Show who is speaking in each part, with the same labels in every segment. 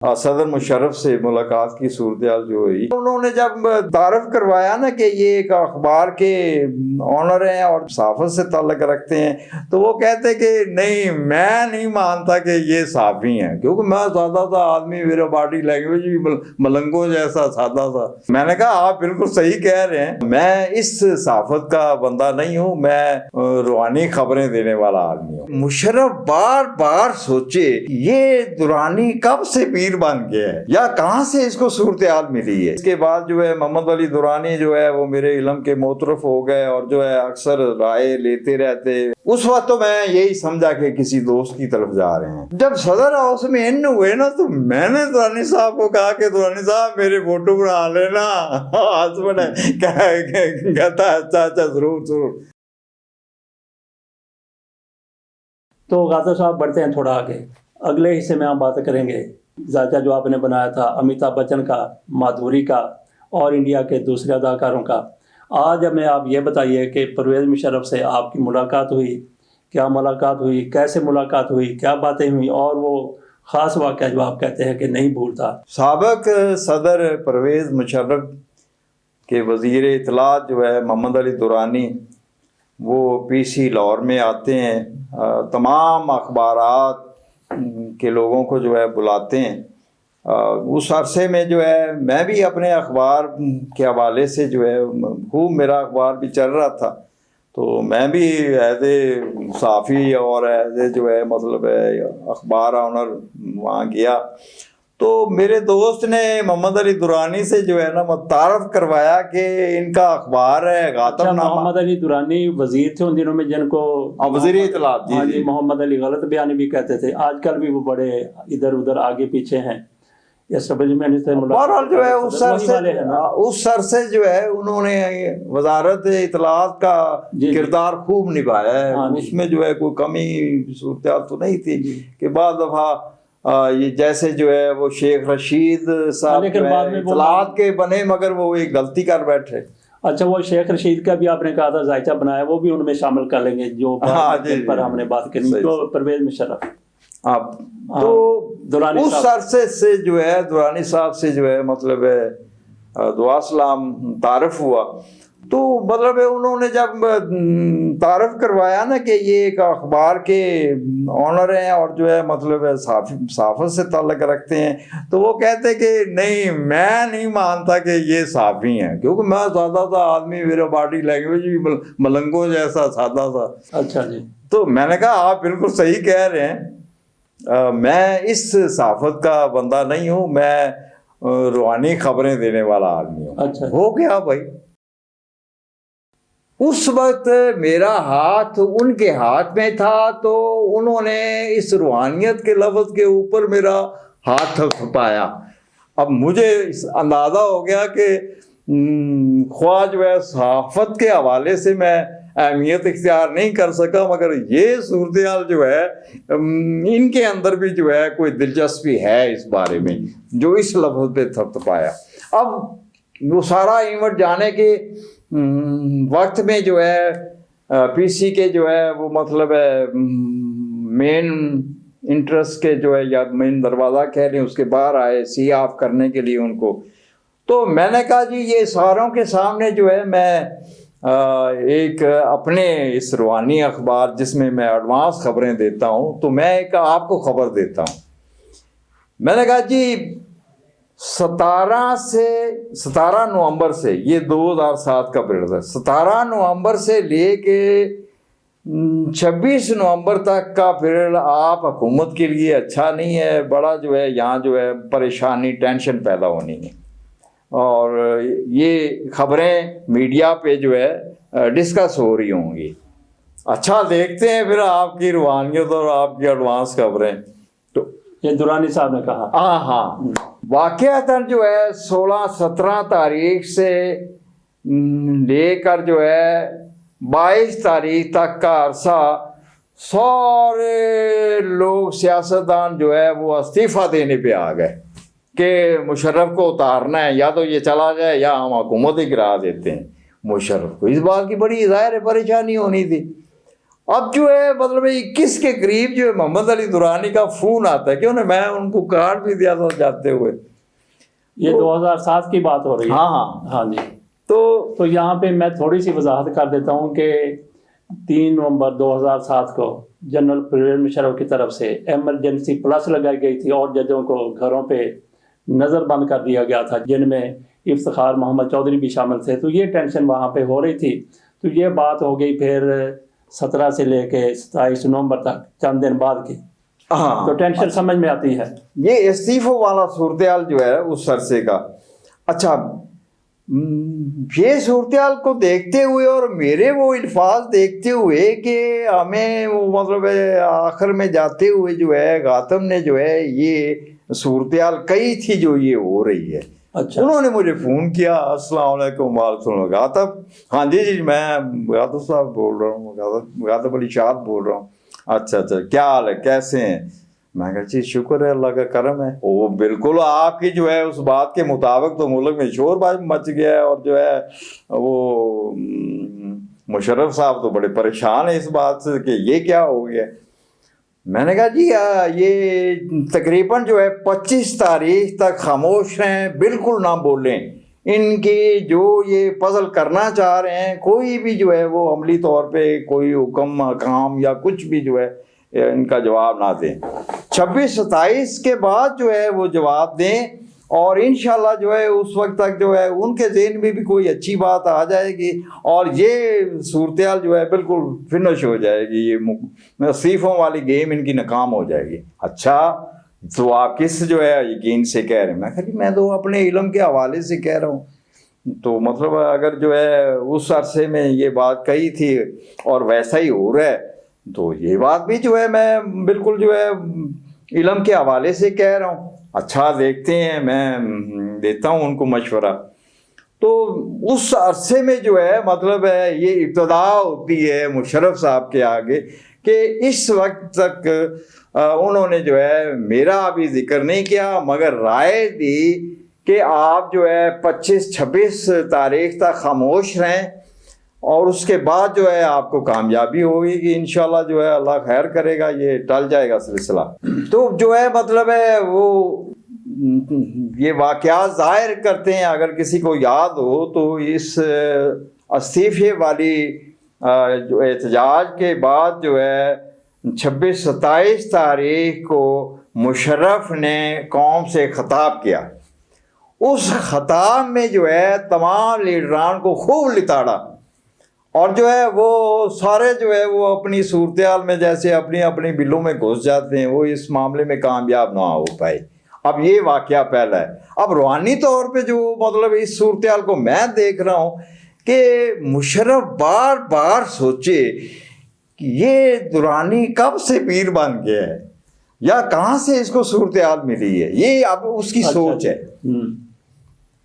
Speaker 1: صدر مشرف سے ملاقات کی صورتحال جو ہوئی، انہوں نے جب تعارف کروایا نا کہ یہ ایک اخبار کے آنر ہیں اور صحافت سے تعلق رکھتے ہیں، تو وہ کہتے کہ نہیں، میں نہیں مانتا کہ یہ صحافی ہیں، کیونکہ میں سادہ سا آدمی، میرا باڈی لینگویج بھی ملنگوں جیسا سادہ سا۔ میں نے کہا آپ بالکل صحیح کہہ رہے ہیں، میں اس صحافت کا بندہ نہیں ہوں، میں روحانی خبریں دینے والا آدمی ہوں۔ مشرف بار بار سوچے یہ درانی کب سے پیر بن گیا ہے، یا کہاں سے اس کو صورتحال ملی ہے۔ اس کے بعد جو ہے محمد علی درانی جو ہے وہ میرے علم کے موترف ہو گئے، اور جو ہے اکثر رائے لیتے رہتے۔ اس وقت تو میں یہی سمجھا کہ کسی دوست کی طرف جا رہے ہیں۔ جب صدر ہاؤس میں ان ہوئے نا، تو میں نے درانی صاحب کو کہا کہ درانی صاحب میرے فوٹو بنا لینا۔ ہسبینڈ کہتا ہے اچھا ضرور ضرور۔
Speaker 2: تو غازی صاحب بڑھتے ہیں تھوڑا آگے، اگلے حصے میں ہم بات کریں گے ذائقہ جو آپ نے بنایا تھا امیتابھ بچن کا، مادھوری کا اور انڈیا کے دوسرے اداکاروں کا۔ آج ہمیں آپ یہ بتائیے کہ پرویز مشرف سے آپ کی ملاقات ہوئی، کیا ملاقات ہوئی، کیسے ملاقات ہوئی، کیا باتیں ہوئیں، اور وہ خاص واقعہ جو آپ کہتے ہیں کہ نہیں بھولتا۔
Speaker 1: سابق صدر پرویز مشرف کے وزیر اطلاعات جو ہے محمد علی درانی، وہ پی سی لاہور میں آتے ہیں، تمام اخبارات کے لوگوں کو جو ہے بلاتے ہیں۔ اس عرصے میں جو ہے میں بھی اپنے اخبار کے حوالے سے جو ہے خوب، میرا اخبار بھی چل رہا تھا، تو میں بھی ایز اے صحافی اور ایز اے جو ہے مطلب ہے اخبار آنر وہاں گیا۔ تو میرے دوست نے محمد علی درانی سے جو ہے نا متعارف کروایا کہ ان کا اخبار ہے غاتم نامہ۔
Speaker 2: محمد علی درانی وزیر تھے ان دنوں میں، جن کو
Speaker 1: وزیر اطلاعات
Speaker 2: جی محمد علی غلط بیانی بھی کہتے تھے، آج کل بھی وہ بڑے ادھر ادھر آگے پیچھے ہیں۔ یہ سمجھ میں نہیں تھے۔
Speaker 1: بہرحال جو ہے اس عرصے جو ہے انہوں نے وزارت اطلاعات کا کردار خوب نبھایا ہے۔ اس میں جو ہے کوئی کمی صورتحال تو نہیں تھی کہ بعض دفعہ یہ جیسے جو ہے وہ شیخ رشید صاحب اطلاعات کے بنے، مگر وہ ایک غلطی کر بیٹھے۔
Speaker 2: اچھا، وہ شیخ رشید کا بھی آپ نے کہا تھا ذائقہ بنایا، وہ بھی ان میں شامل کر لیں گے جو پر ہم نے بات کرنی۔ تو پرویز مشرف
Speaker 1: تو اس عرصے سے جو ہے درانی صاحب سے جو ہے مطلب ہے دعا سلام تعارف ہوا۔ تو مطلب ہے انہوں نے جب تعارف کروایا نا کہ یہ ایک اخبار کے آنر ہیں اور جو ہے مطلب ہے صحافت سے تعلق رکھتے ہیں، تو وہ کہتے کہ نہیں، میں نہیں مانتا کہ یہ صحافی ہیں، کیونکہ میں سادہ سا آدمی، میرا باڈی لینگویج بھی ملنگوں جیسا سادہ سا۔
Speaker 2: اچھا جی۔
Speaker 1: تو میں نے کہا آپ بالکل صحیح کہہ رہے ہیں، میں اس صحافت کا بندہ نہیں ہوں، میں روحانی خبریں دینے والا آدمی ہوں۔
Speaker 2: اچھا،
Speaker 1: ہو گیا بھائی۔ اس وقت میرا ہاتھ ان کے ہاتھ میں تھا، تو انہوں نے اس روحانیت کے لفظ کے اوپر میرا ہاتھ تھپایا۔ اب مجھے اندازہ ہو گیا کہ خواہ جو ہے صحافت کے حوالے سے میں اہمیت اختیار نہیں کر سکا، مگر یہ صورتحال جو ہے ان کے اندر بھی جو ہے کوئی دلچسپی ہے اس بارے میں، جو اس لفظ پہ تھپایا۔ اب وہ سارا ایونٹ جانے کے وقت میں جو ہے پی سی کے جو ہے وہ مطلب ہے مین انٹرسٹ کے جو ہے یا مین دروازہ کہہ لیں، اس کے باہر آئے سی آف کرنے کے لیے ان کو۔ تو میں نے کہا جی یہ ساروں کے سامنے جو ہے میں ایک اپنے اس روحانی اخبار جس میں میں ایڈوانس خبریں دیتا ہوں، تو میں ایک آپ کو خبر دیتا ہوں۔ میں نے کہا جی 17 نومبر سے، یہ 2007 کا پیریڈ ہے، 17 نومبر سے لے کے 26 نومبر تک کا پیریڈ آپ حکومت کے لیے اچھا نہیں ہے، بڑا جو ہے یہاں جو ہے پریشانی، ٹینشن پیدا ہونی ہے، اور یہ خبریں میڈیا پہ جو ہے ڈسکس ہو رہی ہوں گی۔ اچھا دیکھتے ہیں پھر آپ کی روحانیت اور آپ کی ایڈوانس خبریں۔ تو
Speaker 2: یہ درانی صاحب نے کہا۔
Speaker 1: ہاں واقعتاً جو ہے 16-17 تاریخ سے لے کر جو ہے 22 تاریخ تک کا عرصہ سارے لوگ سیاستدان جو ہے وہ استعفیٰ دینے پہ آ گئے کہ مشرف کو اتارنا ہے، یا تو یہ چلا جائے یا ہم حکومت ہی گرا دیتے ہیں۔ مشرف کو اس بات کی بڑی ظاہر پریشانی ہونی تھی، اب جو ہے مطلب 21 کے قریب جو ہے محمد علی درانی کا فون آتا ہے، کیوں نہ میں ان کو کارڈ بھی دیا تھا جاتے ہوئے.
Speaker 2: یہ 2007 کی بات ہو رہی ہے.
Speaker 1: ہاں
Speaker 2: ہاں جی.
Speaker 1: تو
Speaker 2: یہاں پہ میں تھوڑی سی وضاحت کر دیتا ہوں کہ 3 نومبر 2007 کو جنرل پرویز مشرف کی طرف سے ایمرجنسی پلس لگائی گئی تھی اور ججوں کو گھروں پہ نظر بند کر دیا گیا تھا، جن میں افتخار محمد چودھری بھی شامل تھے. تو یہ ٹینشن وہاں پہ ہو رہی تھی. تو یہ بات ہو گئی پھر 17 سے لے کے 27 نومبر تک، چند دن بعد کی.
Speaker 1: ہاں
Speaker 2: تو ٹینشن سمجھ میں آتی ہے.
Speaker 1: یہ استعفوں والا صورتحال جو ہے اس عرصے کا. اچھا یہ صورتحال کو دیکھتے ہوئے اور میرے وہ الفاظ دیکھتے ہوئے کہ ہمیں وہ مطلب آخر میں جاتے ہوئے جو ہے غاتم نے جو ہے یہ صورتحال کئی تھی جو یہ ہو رہی ہے.
Speaker 2: اچھا.
Speaker 1: انہوں نے مجھے فون کیا، السلام علیکم وعلیکم السلام، غاتب، ہاں جی میں غاتب صاحب بول رہا ہوں، غاتب علی شاد بول رہا ہوں. اچھا کیا حال ہے، کیسے ہیں؟ میں کہا جی شکر ہے، اللہ کا کرم ہے. وہ بالکل آپ کی جو ہے اس بات کے مطابق تو ملک میں شور مچ گیا ہے، اور جو ہے وہ مشرف صاحب تو بڑے پریشان ہیں اس بات سے کہ یہ کیا ہو گیا. میں نے کہا جی یہ تقریباً جو ہے 25 تاریخ تک خاموش رہیں، بالکل نہ بولیں. ان کی جو یہ پزل کرنا چاہ رہے ہیں کوئی بھی جو ہے وہ عملی طور پہ کوئی حکم احکام یا کچھ بھی جو ہے ان کا جواب نہ دیں. 26-27 کے بعد جو ہے وہ جواب دیں، اور انشاءاللہ جو ہے اس وقت تک جو ہے ان کے ذہن میں بھی کوئی اچھی بات آ جائے گی اور یہ صورتحال جو ہے بالکل فنش ہو جائے گی، یہ استعفوں والی گیم ان کی ناکام ہو جائے گی. اچھا تو آپ کس جو ہے یقین سے کہہ رہے ہیں؟ میں کہا جی میں تو اپنے علم کے حوالے سے کہہ رہا ہوں. تو مطلب اگر جو ہے اس عرصے میں یہ بات کہی تھی اور ویسا ہی ہو رہا ہے تو یہ بات بھی جو ہے میں بالکل جو ہے علم کے حوالے سے کہہ رہا ہوں. اچھا دیکھتے ہیں، میں دیتا ہوں ان کو مشورہ. تو اس عرصے میں جو ہے مطلب ہے یہ ابتدا ہوتی ہے مشرف صاحب کے آگے کہ اس وقت تک انہوں نے جو ہے میرا ابھی ذکر نہیں کیا مگر رائے دی کہ آپ جو ہے 25-26 تاریخ تک خاموش رہیں، اور اس کے بعد جو ہے آپ کو کامیابی ہوگی کہ انشاءاللہ جو ہے اللہ خیر کرے گا، یہ ٹل جائے گا سلسلہ. تو جو ہے مطلب ہے وہ یہ واقعات ظاہر کرتے ہیں، اگر کسی کو یاد ہو تو اس استعفے والی جو احتجاج کے بعد جو ہے 26-27 تاریخ کو مشرف نے قوم سے خطاب کیا. اس خطاب میں جو ہے تمام لیڈران کو خوب لتاڑا، اور جو ہے وہ سارے جو ہے وہ اپنی صورتحال میں جیسے اپنی اپنی بلوں میں گھس جاتے ہیں، وہ اس معاملے میں کامیاب نہ ہو پائے. اب یہ واقعہ پہلا ہے. اب روحانی طور پہ جو مطلب اس صورتحال کو میں دیکھ رہا ہوں کہ مشرف بار بار سوچے کہ یہ درانی کب سے پیر بن گیا ہے یا کہاں سے اس کو صورتحال ملی ہے، یہ اب اس کی سوچ ہے.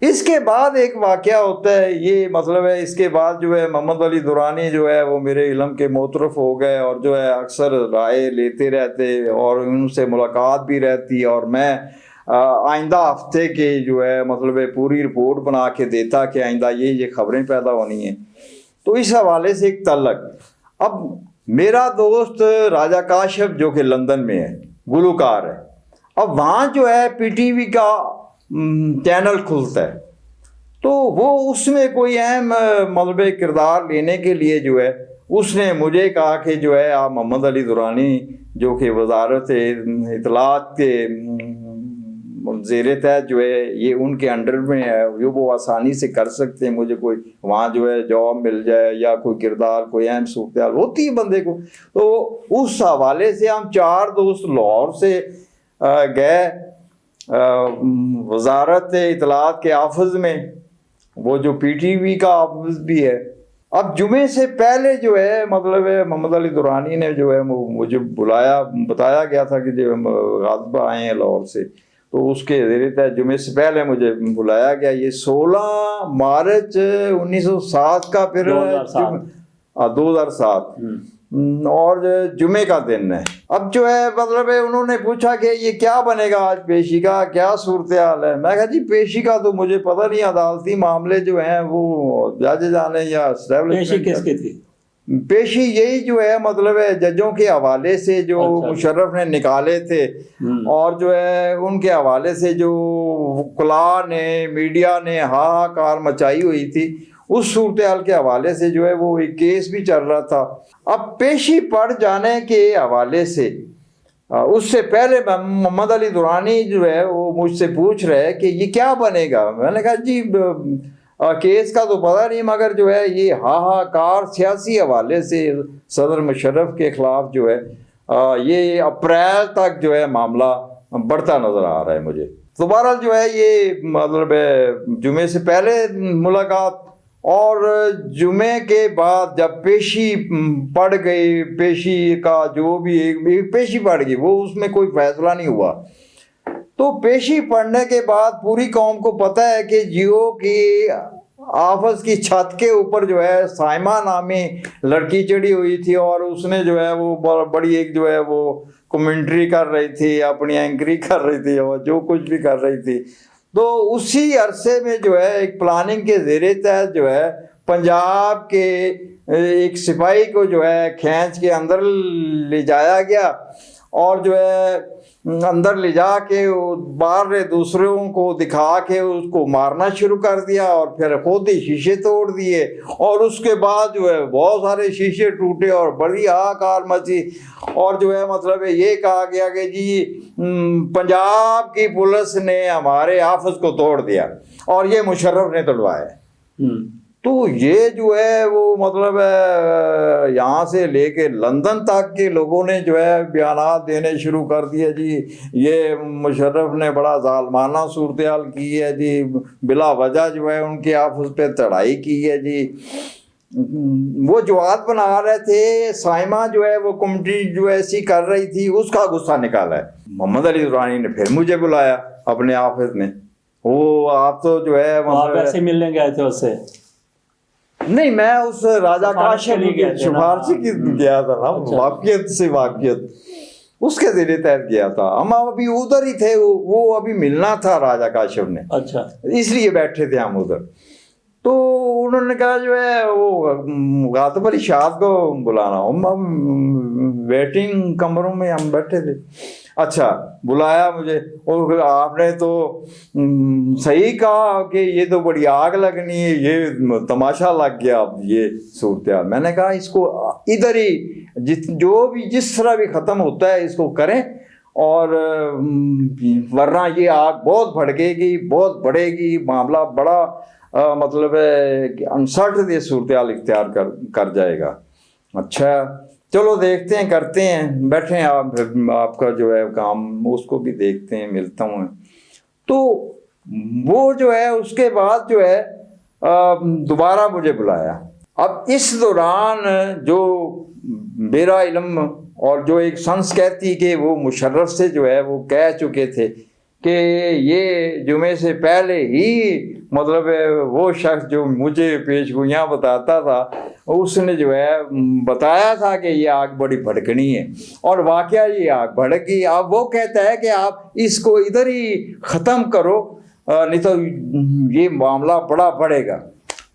Speaker 1: اس کے بعد ایک واقعہ ہوتا ہے، یہ مطلب ہے اس کے بعد جو ہے محمد علی درانی جو ہے وہ میرے علم کے موترف ہو گئے، اور جو ہے اکثر رائے لیتے رہتے اور ان سے ملاقات بھی رہتی، اور میں آئندہ ہفتے کے جو ہے مطلب پوری رپورٹ بنا کے دیتا کہ آئندہ یہ خبریں پیدا ہونی ہیں. تو اس حوالے سے ایک تعلق. اب میرا دوست راجہ کاشف جو کہ لندن میں ہے، گلوکار ہے، اب وہاں جو ہے پی ٹی وی کا چینل کھلتا ہے، تو وہ اس میں کوئی اہم مطلب کردار لینے کے لیے جو ہے اس نے مجھے کہا کہ جو ہے آپ محمد علی درانی جو کہ وزارت اطلاعات کے زیر تحت جو ہے یہ ان کے انڈر میں ہے، جو وہ آسانی سے کر سکتے ہیں، مجھے کوئی وہاں جو ہے جاب مل جائے یا کوئی کردار کوئی اہم صورتحال ہوتی ہے بندے کو. تو اس حوالے سے ہم 4 دوست لاہور سے گئے وزارت اطلاعات کے آفس میں، وہ جو پی ٹی وی کا آفس بھی ہے. اب جمعے سے پہلے جو ہے مطلب ہے محمد علی درانی نے جو ہے مجھے بلایا، بتایا گیا تھا کہ جو غازبہ آئے ہیں لاہور سے، تو اس کے ذریعے تحت جمعے سے پہلے مجھے بلایا گیا. یہ 16 مارچ 1907 کا پھر 2007 اور جمعے کا دن ہے. اب جو ہے مطلب ہے انہوں نے پوچھا کہ یہ کیا بنے گا آج پیشی کا، کیا صورتحال ہے. میں کہا جی پیشی کا تو مجھے پتہ نہیں، عدالتی معاملے جو ہیں وہ جج جانے یا
Speaker 2: پیشی کس کی تھی؟
Speaker 1: پیشی یہی جو ہے مطلب ہے ججوں کے حوالے سے جو
Speaker 2: اچھا۔
Speaker 1: مشرف نے نکالے تھے اور جو ہے ان کے حوالے سے جو وکلاء نے میڈیا نے ہاہاکار مچائی ہوئی تھی، اس صورتحال کے حوالے سے جو ہے وہ ایک کیس بھی چل رہا تھا۔ اب پیشی پڑ جانے کے حوالے سے اس سے پہلے محمد علی درانی جو ہے وہ مجھ سے پوچھ رہے کہ یہ کیا بنے گا؟ میں نے کہا جی کیس کا تو پتہ نہیں، مگر جو ہے یہ ہاہاکار سیاسی حوالے سے صدر مشرف کے خلاف جو ہے یہ اپریل تک جو ہے معاملہ بڑھتا نظر آ رہا ہے مجھے۔ تو بہرحال جو ہے یہ مطلب جمعے سے پہلے ملاقات اور جمعے کے بعد جب پیشی پڑ گئی، پیشی کا جو بھی پیشی پڑ گئی وہ اس میں کوئی فیصلہ نہیں ہوا، تو پیشی پڑھنے کے بعد پوری قوم کو پتہ ہے کہ جیو کی آفس کی چھت کے اوپر جو ہے سائمہ نامی لڑکی چڑھی ہوئی تھی اور اس نے جو ہے وہ بڑی ایک جو ہے وہ کمنٹری کر رہی تھی، اپنی اینکری کر رہی تھی اور جو کچھ بھی کر رہی تھی۔ تو اسی عرصے میں جو ہے ایک پلاننگ کے زیر تحت جو ہے پنجاب کے ایک سپاہی کو جو ہے کھینچ کے اندر لے جایا گیا اور جو ہے اندر لے جا کے باہر دوسروں کو دکھا کے اس کو مارنا شروع کر دیا اور پھر خود ہی شیشے توڑ دیے اور اس کے بعد جو ہے بہت سارے شیشے ٹوٹے اور بڑی ہاکار مچی اور جو ہے مطلب یہ کہا گیا کہ جی پنجاب کی پولیس نے ہمارے آفس کو توڑ دیا اور یہ مشرف نے توڑوایا۔ تو یہ جو ہے وہ مطلب یہاں سے لے کے لندن تک کے لوگوں نے جو ہے بیانات دینے شروع کر دیے، جی یہ مشرف نے بڑا ظالمانہ صورتحال کی ہے، جی بلا وجہ جو ہے ان کے آفس پہ چڑھائی کی ہے۔ جی وہ جواد بنا رہے تھے، سائمہ جو ہے وہ کمیٹی جو ایسی کر رہی تھی، اس کا غصہ نکالا ہے۔ محمد علی درانی نے پھر مجھے بلایا اپنے آفس میں، وہ آپ تو جو ہے
Speaker 2: آپ ایسے ملنے گئے تھے اس سے؟
Speaker 1: نہیں، میں اس راجہ کاشف کی سفارشی کی گیا تھا نا، واقعیت سے واقعیت اس کے ذریعے تحت گیا تھا۔ ہم ابھی ادھر ہی تھے، وہ ابھی ملنا تھا راجہ کاشف نے،
Speaker 2: اچھا
Speaker 1: اس لیے بیٹھے تھے ہم ادھر۔ تو انہوں نے کہا جو ہے وہ غاطب علی شاد کو بلانا، ہم ویٹنگ کمروں میں ہم بیٹھے تھے۔ اچھا بلایا مجھے، اور آپ نے تو صحیح کہا کہ یہ تو بڑی آگ لگنی ہے، یہ تماشا لگ گیا اب یہ صورتحال۔ میں نے کہا اس کو ادھر ہی جو بھی جس طرح بھی ختم ہوتا ہے اس کو کریں، اور ورنہ یہ آگ بہت بھڑکے گی، بہت بڑھے گی، معاملہ بڑا مطلب ہے کہ انسرٹ یہ صورتحال اختیار کر جائے گا۔ اچھا چلو دیکھتے ہیں، کرتے ہیں، بیٹھیں آپ کا جو ہے کام اس کو بھی دیکھتے ہیں، ملتا ہوں۔ تو وہ جو ہے اس کے بعد جو ہے دوبارہ مجھے بلایا۔ اب اس دوران جو میرا علم اور جو ایک سنس کہتی کہ وہ مشرف سے جو ہے وہ کہہ چکے تھے کہ یہ جمعے سے پہلے ہی مطلب وہ شخص جو مجھے پیشگوئیاں بتاتا تھا اس نے جو ہے بتایا تھا کہ یہ آگ بڑی بھڑکنی ہے، اور واقعہ یہ آگ بھڑک گئی۔ اب وہ کہتا ہے کہ آپ اس کو ادھر ہی ختم کرو، نہیں تو یہ معاملہ بڑا بڑھے گا۔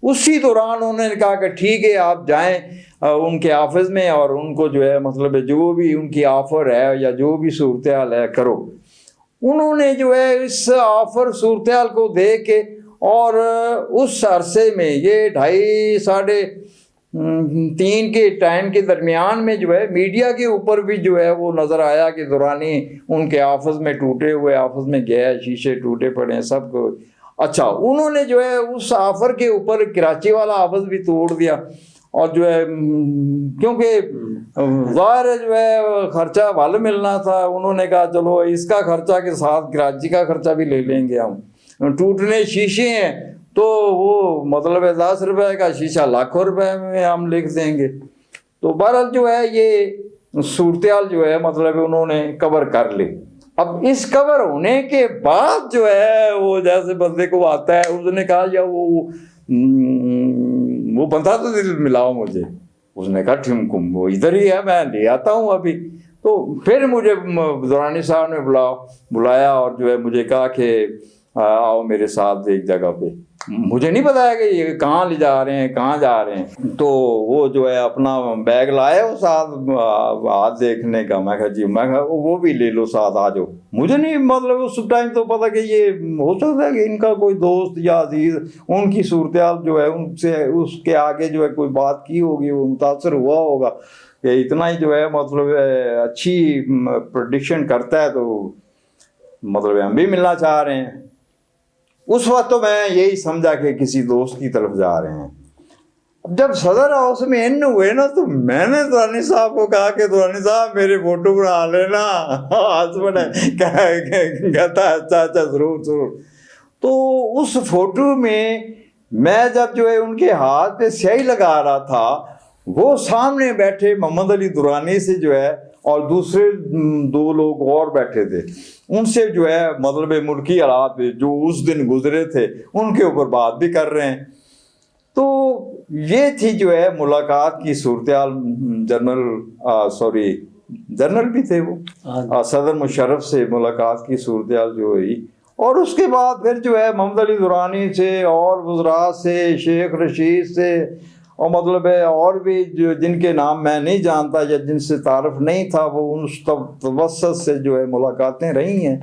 Speaker 1: اسی دوران انہوں نے کہا کہ ٹھیک ہے آپ جائیں ان کے آفس میں اور ان کو جو ہے مطلب جو بھی ان کی آفر ہے یا جو بھی صورتحال ہے کرو۔ انہوں نے جو ہے اس آفر صورتحال کو دیکھ کے اور اس عرصے میں یہ 2:30 ساڑھے 3 کے ٹائم کے درمیان میں جو ہے میڈیا کے اوپر بھی جو ہے وہ نظر آیا کہ درانی ان کے آفس میں ٹوٹے ہوئے آفس میں گیا، شیشے ٹوٹے پڑے ہیں سب کو۔ اچھا انہوں نے جو ہے اس آفر کے اوپر کراچی والا آفس بھی توڑ دیا، اور جو ہے کیونکہ ظاہر ہے جو ہے خرچہ بھل ملنا تھا، انہوں نے کہا چلو اس کا خرچہ کے ساتھ کراچی کا خرچہ بھی لے لیں گے ہم۔ ٹوٹنے شیشے ہیں تو وہ مطلب 10 روپے کا شیشہ لاکھوں روپے میں ہم لکھ دیں گے۔ تو بہرحال جو ہے یہ صورتحال جو ہے مطلب انہوں نے کور کر لی۔ اب اس کور ہونے کے بعد جو ہے وہ جیسے بندے کو آتا ہے، اس نے کہا یا وہ بندہ تو دل ملاؤ مجھے، اس نے کہا وہ ادھر ہی ہے، میں لے آتا ہوں ابھی۔ تو پھر مجھے درانی صاحب نے بلایا اور جو ہے مجھے کہا کہ آؤ میرے ساتھ ایک جگہ پہ۔ مجھے نہیں پتا ہے کہ یہ کہاں لے جا رہے ہیں کہاں جا رہے ہیں. تو وہ جو ہے اپنا بیگ لائے وہ ساتھ ہاتھ دیکھنے کا. میں کہا جی, میں کہا وہ بھی لے لو ساتھ, آ جاؤ. مجھے نہیں مطلب اس ٹائم تو پتا کہ یہ ہو سکتا ہے کہ ان کا کوئی دوست یا عزیز ان کی صورتحال جو ہے ان سے اس کے آگے جو ہے کوئی بات کی ہوگی, وہ متاثر ہوا ہوگا کہ اتنا ہی جو ہے مطلب اچھی پریڈکشن کرتا ہے, تو مطلب ہم بھی ملنا چاہ رہے ہیں. اس وقت تو میں یہی سمجھا کہ کسی دوست کی طرف جا رہے ہیں. اب جب صدر ہاؤس میں ان ہوئے نا, تو میں نے دورانی صاحب کو کہا کہ دورانی صاحب میرے فوٹو بنا لینا. ہسبینڈ کہتا اچھا اچھا ضرور ضرور. تو اس فوٹو میں جب جو ہے ان کے ہاتھ پہ سیاہی لگا رہا تھا, وہ سامنے بیٹھے محمد علی درانی سے جو ہے اور دوسرے 2 لوگ اور بیٹھے تھے, ان سے جو ہے مطلب ملکی حالات جو اس دن گزرے تھے ان کے اوپر بات بھی کر رہے ہیں. تو یہ تھی جو ہے ملاقات کی صورتحال. جنرل بھی تھے وہ, صدر مشرف سے ملاقات کی صورتحال جو ہوئی. اور اس کے بعد پھر جو ہے محمد علی درانی سے اور وزراء سے, شیخ رشید سے, اور مطلب ہے اور بھی جو جن کے نام میں نہیں جانتا یا جن سے تعارف نہیں تھا, وہ ان توسط سے جو ہے ملاقاتیں رہی ہیں.